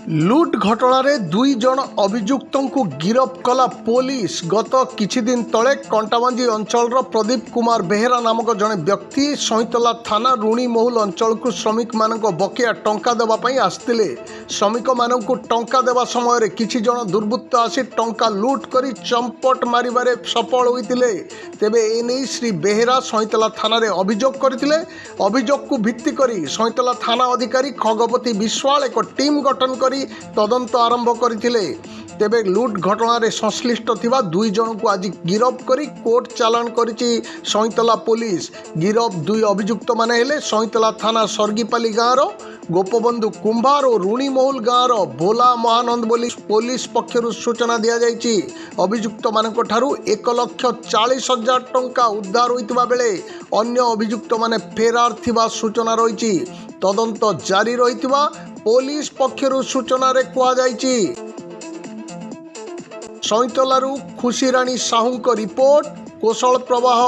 लुट घटणार दुई जन अभियुक्त को गिरफ कला पुलिस। गत किछि दिन तले कंटाबांजी अंचल प्रदीप कुमार बेहेरा नामक जड़े व्यक्ति सईतला थाना रुणी महुल अंचल को श्रमिक मान बकेया टंका देवाई आसते। श्रमिक मान टंका देवा समय किछि जन दुर्बृत्त आसी टंका लुट कर चंपट मारे सफल होते। तेबे एने श्री बेहेरा सईतला थाना अभियोग करथिले। अभियोग को भित्ति करी सईतला थाना अधिकारी खगपति विश्वाल एक टीम गठन कर तदंत आरंभ करथिले। तेबे लुट घटना संश्लिष्ट थिबा दुई जन को आज गिरफ करी कोर्ट चालान करिछि सईतला पुलिस। गिरफ दुई अभियुक्त माने हेले सईतला थाना सर्गीपाली गाँव गोपबंधु कुंभार और रुणी महुल गाँव भोला महानंद बोली पुलिस पक्षरु सूचना दिया जाइछि। अभियुक्त मानक ठारू 1,40,000 टंका उद्धार होइतिबा बेले अन्य अभियुक्त माने फेरार थिबा सूचना रहिछि। तदंत जारी रहितिबा पुलिस पक्षरु सूचना रे कुआ जाइछि। सईतलारू खुशीराणी साहू रिपोर्ट, कोशल प्रवाह।